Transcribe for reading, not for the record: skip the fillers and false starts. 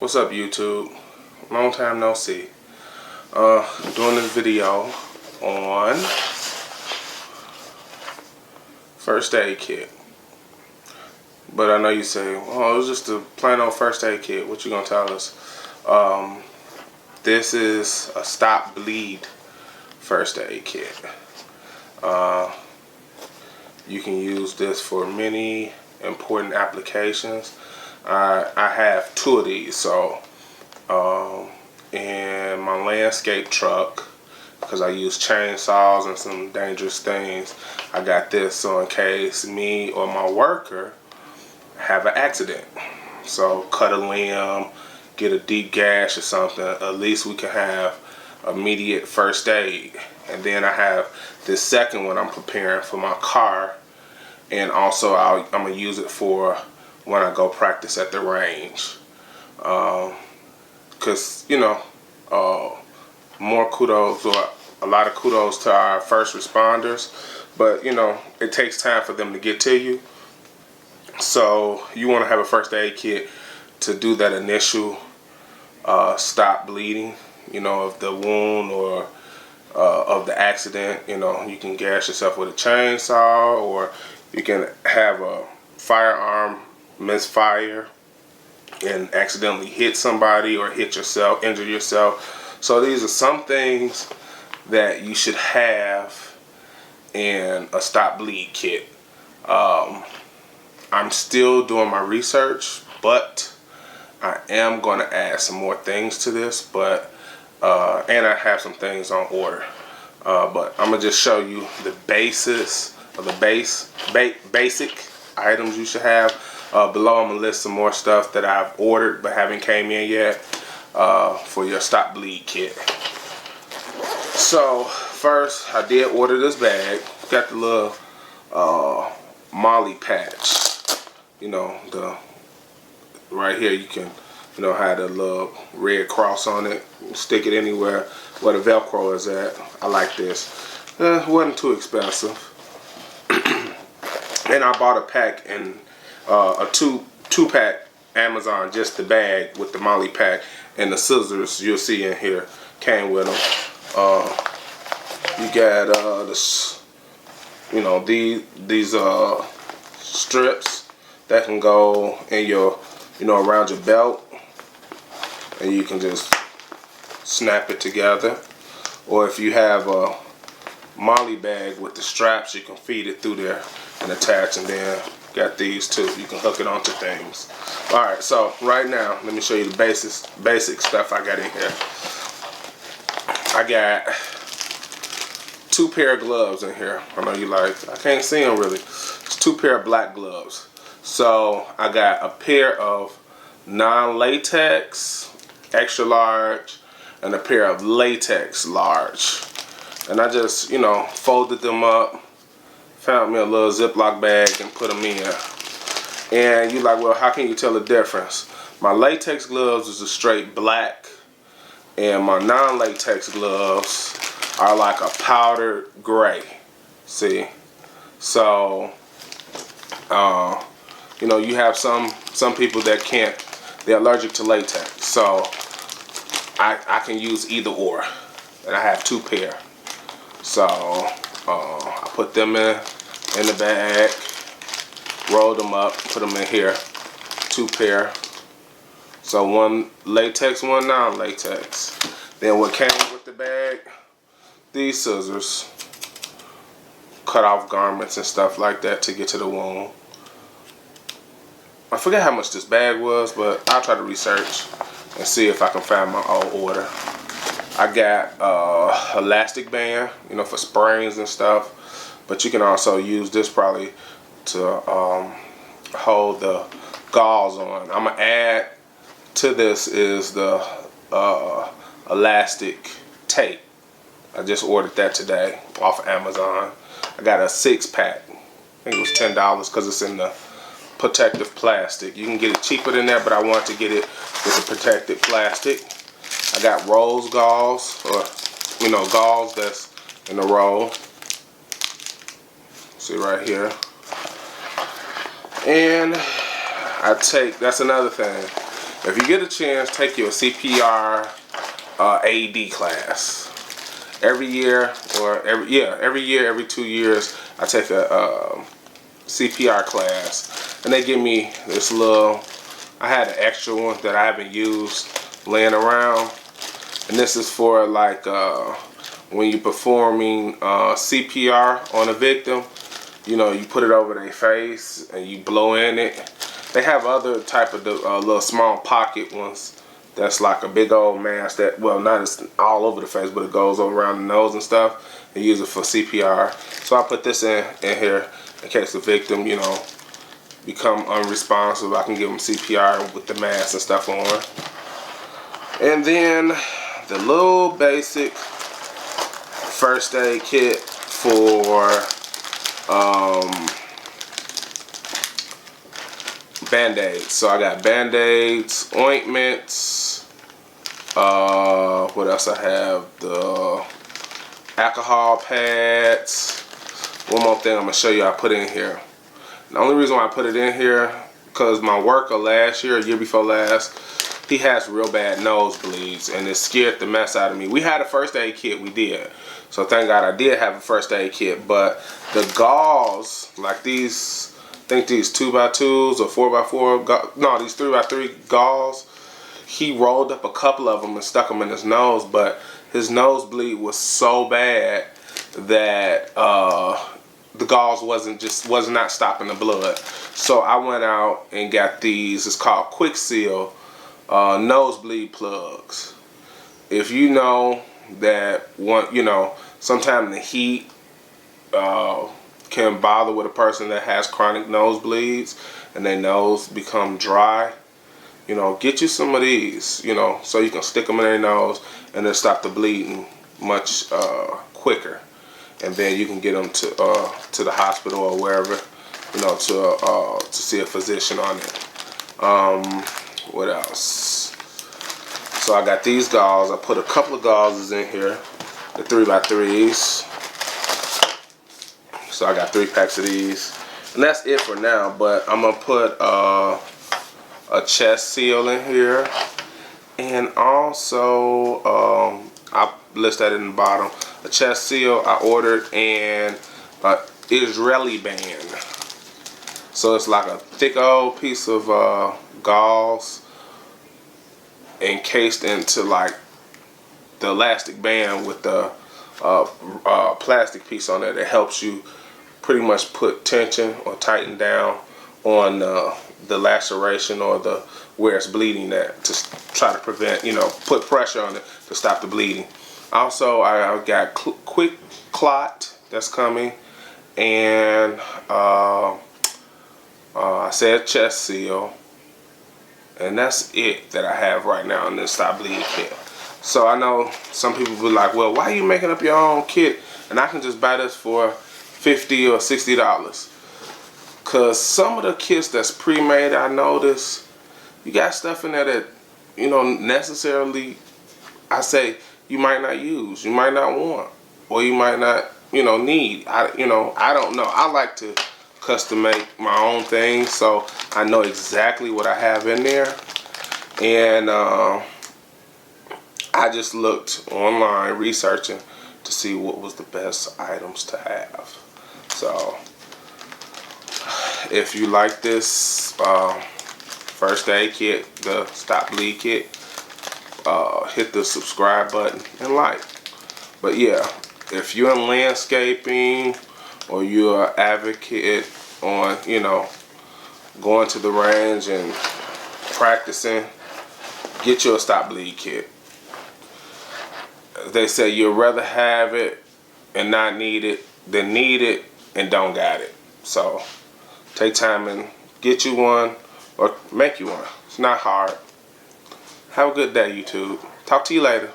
What's up, YouTube? Long time no see. Doing this video on first aid kit. But I know you say, oh, it was just a plain old first aid kit. What you gonna tell us? This is a stop bleed first aid kit. You can use this for many important applications. I have two of these, so in my landscape truck, because I use chainsaws and some dangerous things, I got this so in case me or my worker have an accident, so cut a limb, get a deep gash or something, at least we can have immediate first aid. And then I have this second one I'm preparing for my car, and also I'm gonna use it for when I go practice at the range. Cause you know, more kudos, or a lot of kudos to our first responders, but you know, it takes time for them to get to you. So you want to have a first aid kit to do that initial stop bleeding, you know, of the wound or of the accident. You know, you can gash yourself with a chainsaw, or you can have a firearm misfire and accidentally hit somebody or hit yourself, injure yourself. So these are some things that you should have in a stop bleed kit. I'm still doing my research, but I am going to add some more things to this, but and I have some things on order. But I'm gonna just show you the basis of the basic items you should have. Below I'm gonna list some more stuff that I've ordered but haven't came in yet for your stop bleed kit. So first, I did order this bag. Got the little MOLLE patch. You know, the right here you can, you know, have the little red cross on it. Stick it anywhere where the Velcro is at. I like this. It wasn't too expensive. And I bought a pack in a two pack Amazon, just the bag with the MOLLE pack, and the scissors you'll see in here came with them. You got this, you know, these strips that can go in your, you know, around your belt, and you can just snap it together. Or if you have a MOLLE bag with the straps, you can feed it through there and attach. And then got these too, you can hook it onto things. Alright, so right now let me show you the basic stuff I got in here. I got two pair of gloves in here. I know you like, I can't see them really. It's two pair of black gloves. So I got a pair of non-latex extra large and a pair of latex large. And I just, you know, folded them up, found me a little Ziploc bag and put them in. And you're like, well, how can you tell the difference? My latex gloves is a straight black, and my non-latex gloves are like a powdered gray. See? So, you know, you have some people that can't, they're allergic to latex. So I can use either or, and I have two pair. So I put them in the bag, rolled them up, put them in here, two pair. So one latex, one non-latex. Then what came with the bag, these scissors, cut off garments and stuff like that to get to the wound. I forget how much this bag was, but I'll try to research and see if I can find my old order. I got elastic band, you know, for sprains and stuff, but you can also use this probably to hold the gauze on. I'm gonna add to this is the elastic tape. I just ordered that today off of Amazon. I got a 6-pack. I think it was $10 because it's in the protective plastic. You can get it cheaper than that, but I want to get it with the protective plastic. I got rose gauze, or you know, gauze that's in a roll. See right here. And I take, that's another thing. If you get a chance, take your CPR AED class. Every year, every 2 years, I take a CPR class, and they give me this little. I had an extra one that I haven't used laying around, and this is for like when you're performing CPR on a victim. You know, you put it over their face and you blow in it. They have other type of little small pocket ones. That's like a big old mask that, well, not as all over the face, but it goes around the nose and stuff. They use it for CPR. So I put this in here in case the victim, you know, become unresponsive. I can give them CPR with the mask and stuff on. And then the little basic first aid kit for Band-Aids. So I got Band-Aids, ointments, what else I have? The alcohol pads. One more thing I'm gonna show you I put in here. The only reason why I put it in here, because my worker last year, year before last, he has real bad nosebleeds and it scared the mess out of me. We had a first aid kit, we did. So thank God I did have a first aid kit, but the gauze, like these, I think these 2x2s or 4x4, no, these 3x3 gauze, he rolled up a couple of them and stuck them in his nose, but his nosebleed was so bad that the gauze was not stopping the blood. So I went out and got these, it's called Quick Seal nosebleed plugs. If you know that one, you know, sometimes the heat can bother with a person that has chronic nosebleeds and their nose become dry, you know, get you some of these, you know, so you can stick them in their nose and then stop the bleeding much quicker, and then you can get them to the hospital or wherever, you know, to see a physician on it. What else? So I got these gauze. I put a couple of gauzes in here, the 3x3s. So I got 3 packs of these, and that's it for now. But I'm gonna put a chest seal in here, and also I'll list that in the bottom. A chest seal I ordered, and Israeli band. So it's like a thick old piece of gauze encased into like the elastic band with the plastic piece on there that helps you pretty much put tension or tighten down on the laceration or the where it's bleeding at, to try to prevent, you know, put pressure on it to stop the bleeding. Also, I got quick clot that's coming, and I said chest seal, and that's it that I have right now in this stop bleeding kit. So I know some people be like, well, why are you making up your own kit and I can just buy this for $50 or $60? Because some of the kits that's pre-made, I notice you got stuff in there that, you know, necessarily, I say, you might not use, you might not want, or you might not, you know, need. I don't know. I like to custom make my own things, so I know exactly what I have in there. And I just looked online researching to see what was the best items to have. So if you like this first aid kit, the stop bleed kit, hit the subscribe button and like. But yeah, if you're in landscaping or you're an advocate on, you know, going to the range and practicing, get you a stop bleed kit. They say you'd rather have it and not need it than need it and don't got it. So take time and get you one or make you one. It's not hard. Have a good day, YouTube. Talk to you later.